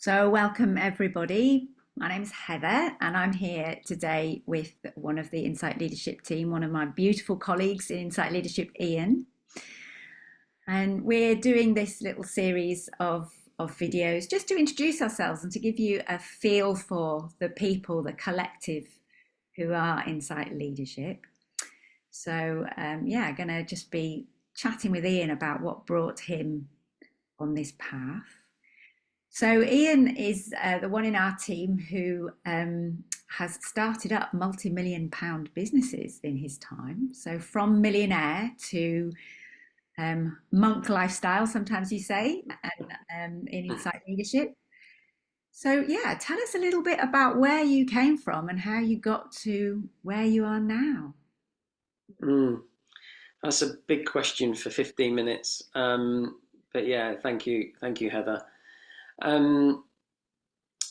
So, welcome everybody. My name's Heather, and I'm here today with one of the Insight Leadership team, one of my beautiful colleagues in Insight Leadership, Ian. And we're doing this little series of videos just to introduce ourselves and to give you a feel for the people, the collective who are Insight Leadership. So, yeah, going to just be chatting with Ian about what brought him on this path. So Ian is the one in our team who has started up multi-million pound businesses in his time. So from Millionaire to monk lifestyle, sometimes you say, and in Insight Leadership. So yeah, tell us a little bit about where you came from and how you got to where you are now. Mm, that's a big question for 15 minutes. But yeah, thank you, Heather. Um,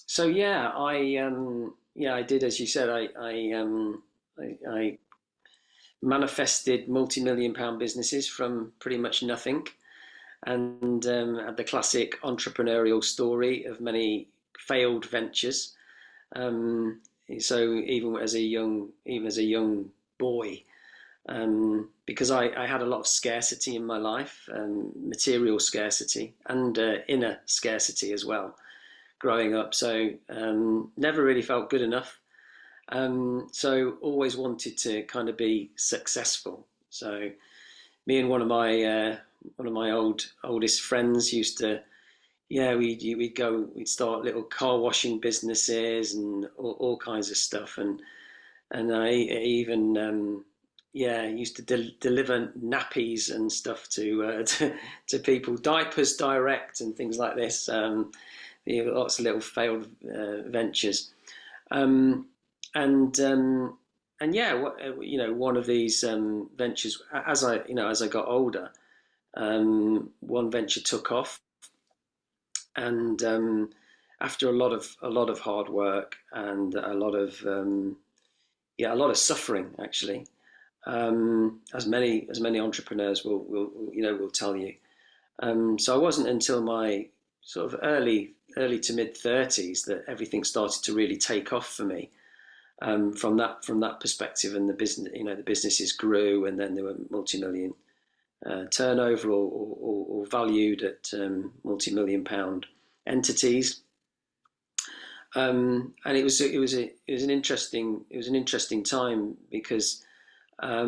so yeah, I did as you said. I manifested multi-million pound businesses from pretty much nothing, and had the classic entrepreneurial story of many failed ventures. Um, so even as a young boy, because I had a lot of scarcity in my life, material scarcity and inner scarcity as well, growing up. So never really felt good enough. So always wanted to kind of be successful. So me and one of my oldest friends used to, yeah, we'd start little car washing businesses and all kinds of stuff, and I even yeah, used to deliver nappies and stuff to people, diapers direct and things like this. Lots of little failed ventures, um, and yeah, one of these ventures, as I got older, one venture took off, and after a lot of hard work and a lot of suffering actually, as many entrepreneurs will tell you. So I wasn't until my sort of early to mid 30s that everything started to really take off for me. From that perspective, and the businesses grew, and then they were multi-million turnover, or valued at multi-million pound entities. And it was an interesting time, because I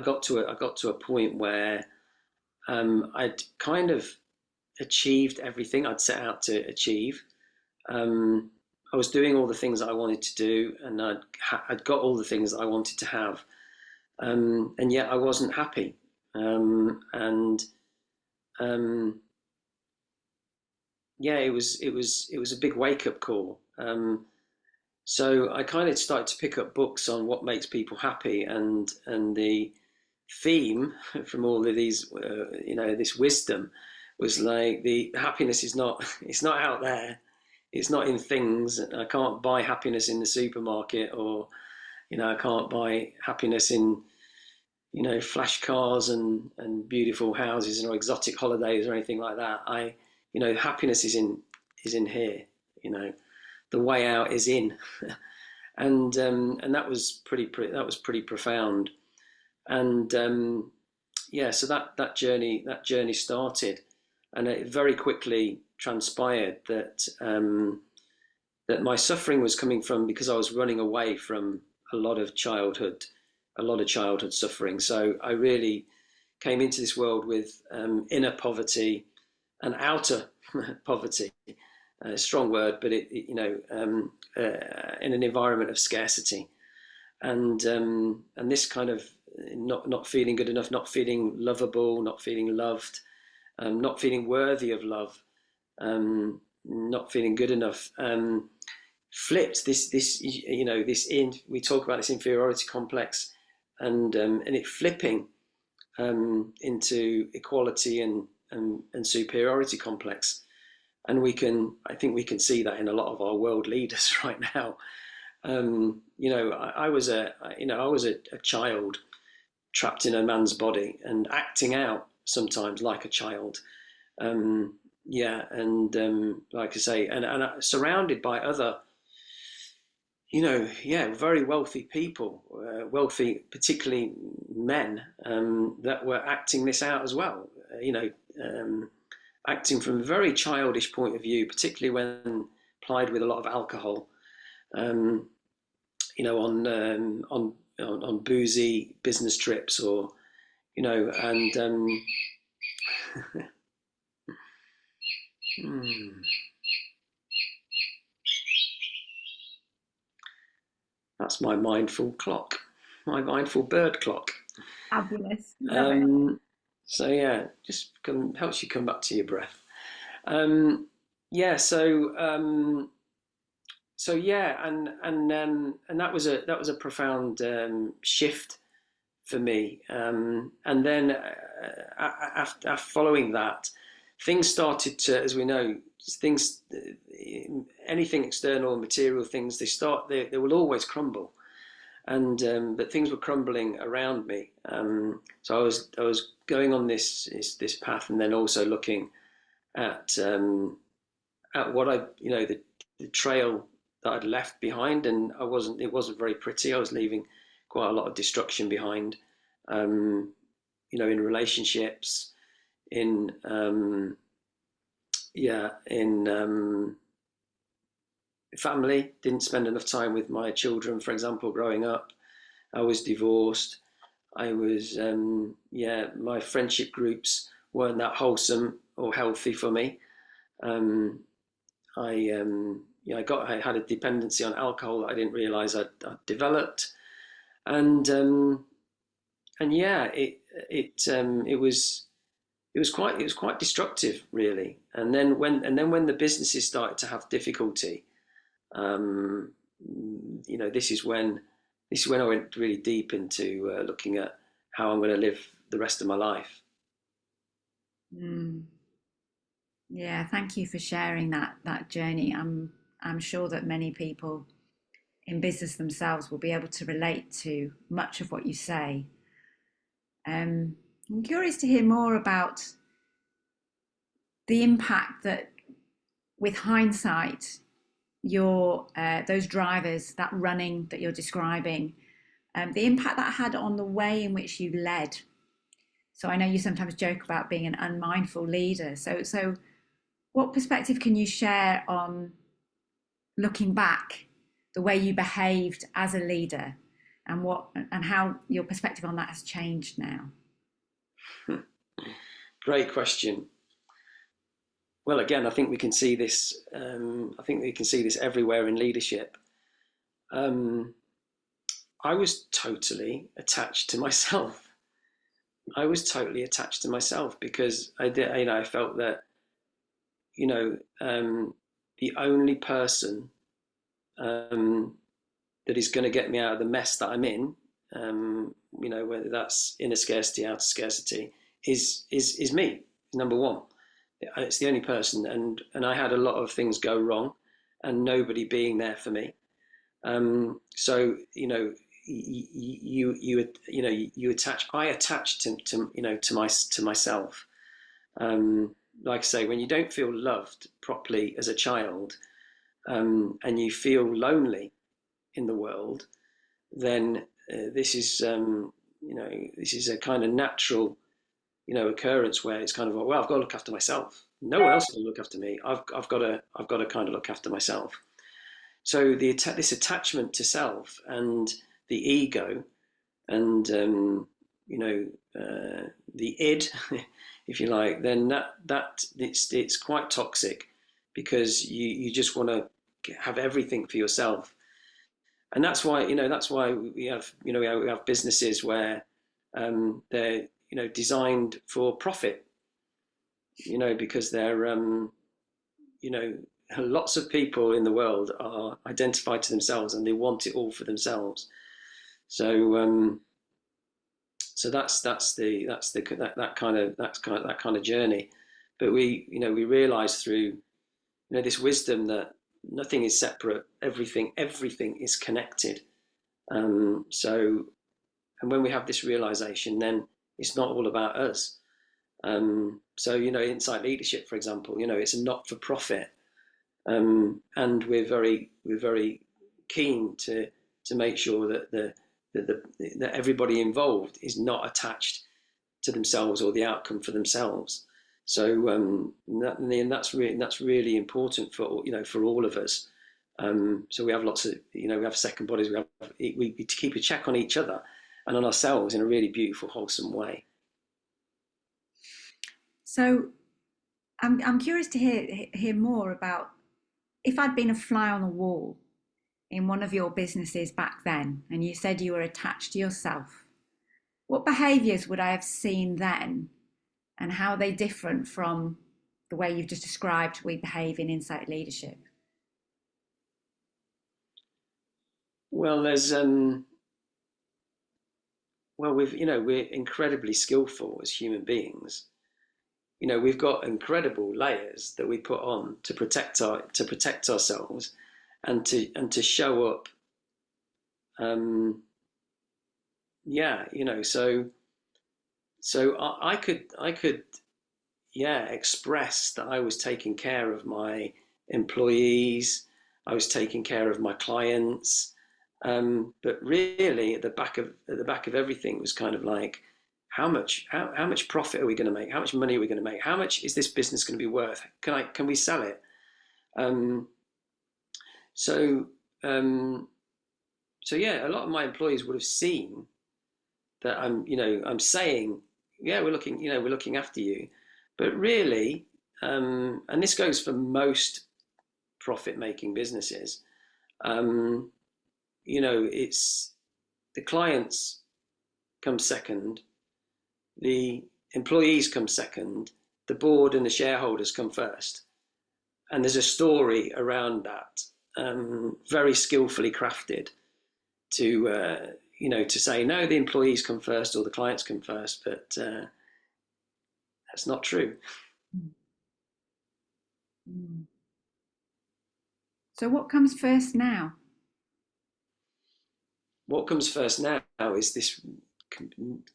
got to a point where I'd kind of achieved everything I'd set out to achieve. I was doing all the things that I wanted to do, and I'd got all the things that I wanted to have, and yet I wasn't happy. And Yeah, it was a big wake up call. So I kind of started to pick up books on what makes people happy, and the theme from all of these, this wisdom was like, the happiness is not it's not out there, it's not in things. I can't buy happiness in the supermarket, or I can't buy happiness in flash cars and beautiful houses or exotic holidays or anything like that. Happiness is in here. The way out is in. And that was pretty profound. And yeah, so that journey started, and it very quickly transpired that my suffering was coming from, because I was running away from a lot of childhood suffering. So I really came into this world with inner poverty and outer poverty. Strong word, but in an environment of scarcity, and this kind of not feeling good enough, not feeling lovable, not feeling loved, not feeling worthy of love, not feeling good enough, flipped we talk about this inferiority complex, and it flipping into equality and superiority complex. And I think we can see that in a lot of our world leaders right now. I was a child trapped in a man's body and acting out sometimes like a child, yeah, and like I say, and surrounded by other, yeah, very wealthy people, wealthy, particularly men, that were acting this out as well. Um, Acting from a very childish point of view, particularly when plied with a lot of alcohol. Um, on boozy business trips, or and hmm, that's my mindful clock, my mindful bird clock. Fabulous. Love it. Um, so yeah, just helps you come back to your breath. Um, yeah, so yeah, and that was a profound shift for me. And then after following that, things started to, as we know, things, anything external, material things, they will always crumble. And but things were crumbling around me. So I was going on this path, and then also looking at what the trail that I'd left behind, and it wasn't very pretty. I was leaving quite a lot of destruction behind, um, in relationships, in yeah, in family. Didn't spend enough time with my children, for example, growing up. I was divorced. I was yeah, my friendship groups weren't that wholesome or healthy for me. Um, I had a dependency on alcohol that I didn't realize I'd developed, and yeah, it was quite destructive, really. And then when the businesses started to have difficulty, um, this is when I went really deep into looking at how I'm going to live the rest of my life. Mm. Yeah, thank you for sharing that journey. I'm sure that many people in business themselves will be able to relate to much of what you say. I'm curious to hear more about the impact that, with hindsight, your those drivers, that running that you're describing, the impact that had on the way in which you led. So I know you sometimes joke about being an unmindful leader. So what perspective can you share on looking back, the way you behaved as a leader, and how your perspective on that has changed now? Great question. Well, again, I think we can see this. I think we can see this everywhere in leadership. Um, I was totally attached to myself. I was totally attached to myself because I felt that you know um, the only person um, that is going to get me out of the mess that I'm in, whether that's inner scarcity, outer scarcity, is me. Number one, it's the only person, and I had a lot of things go wrong, and nobody being there for me. So you attach. I attach to myself. Like I say, when you don't feel loved properly as a child, and you feel lonely in the world, then this is a kind of natural occurrence where it's kind of, well, I've got to look after myself. No one else is going to look after me. I've got to kind of look after myself. So this attachment to self and the ego and the id, if you like, then it's quite toxic because you just want to have everything for yourself, and that's why we have businesses where they're designed for profit, because they're you know lots of people in the world are identified to themselves and they want it all for themselves. So that kind of journey. But we realize through this wisdom that nothing is separate, everything is connected. So and when we have this realization, then it's not all about us. So, Insight Leadership, for example, it's a not-for-profit, and we're very keen to make sure that everybody involved is not attached to themselves or the outcome for themselves. So and that's really important for all of us. So we have lots of we have second bodies. We keep a check on each other and on ourselves in a really beautiful, wholesome way. So I'm curious to hear more about if I'd been a fly on the wall in one of your businesses back then, and you said you were attached to yourself. What behaviours would I have seen then, and how are they different from the way you've just described we behave in Insight Leadership? Well, there's well, we're incredibly skillful as human beings. We've got incredible layers that we put on to protect ourselves, and to show up. Um, yeah, so I could express that I was taking care of my employees, I was taking care of my clients, but really at the back of everything was kind of like, how much profit are we going to make? How much money are we going to make? How much is this business going to be worth? Can we sell it? Um, so um, so yeah, a lot of my employees would have seen that I'm saying, yeah, we're looking after you, but really, and this goes for most profit making businesses, um, it's the clients come second, the employees come second, the board and the shareholders come first, and there's a story around that, very skillfully crafted to say no, the employees come first or the clients come first, but that's not true. Mm. So, what comes first now? What comes first now is this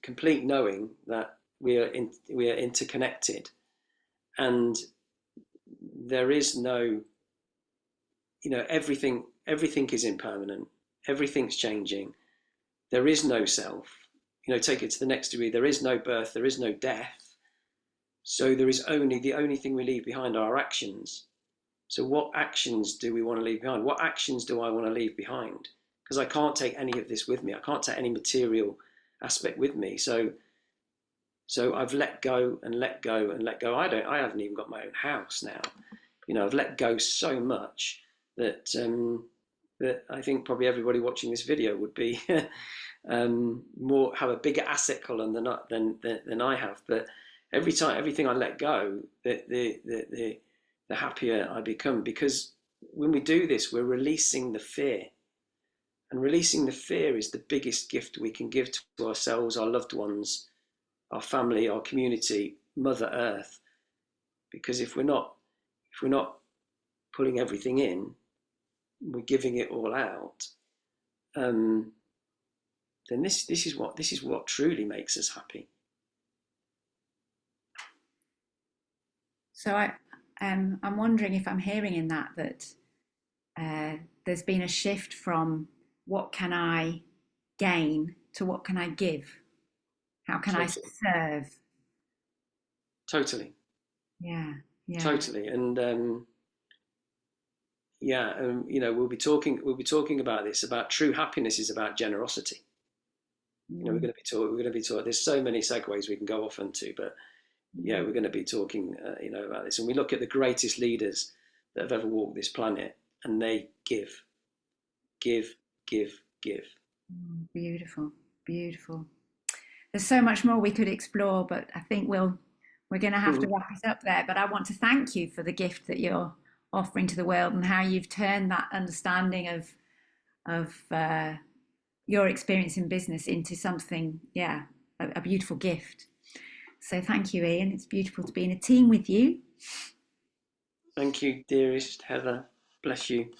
complete knowing that we are interconnected, and there is no, everything is impermanent, everything's changing. There is no self. Take it to the next degree. There is no birth. There is no death. So there is only the only thing we leave behind are our actions. So what actions do we want to leave behind? What actions do I want to leave behind? Because I can't take any of this with me. I can't take any material aspect with me. So I've let go and let go and let go. I haven't even got my own house now. I've let go so much that I think probably everybody watching this video would be more have a bigger asset column than I have. But everything I let go, the happier I become, because when we do this, we're releasing the fear. And releasing the fear is the biggest gift we can give to ourselves, our loved ones, our family, our community, Mother Earth. Because if we're not pulling everything in, we're giving it all out, um, then this is what truly makes us happy. So, I'm wondering if I'm hearing in that there's been a shift from what can I gain to what can I give? How can I Totally, serve? totally, Yeah, yeah. totally. And yeah, we'll be talking about this. About true happiness is about generosity. We're Mm, going to be talking. We're going to be talking. There's so many segues we can go off into, but yeah, mm, we're going to be talking, about this. And we look at the greatest leaders that have ever walked this planet, and they give, give, give. beautiful, beautiful. There's so much more we could explore, but I think we're going to have to wrap it up there. But I want to thank you for the gift that you're offering to the world and how you've turned that understanding of your experience in business into something, yeah, a beautiful gift. So thank you, Ian. It's beautiful to be in a team with you. Thank you, dearest Heather. Bless you.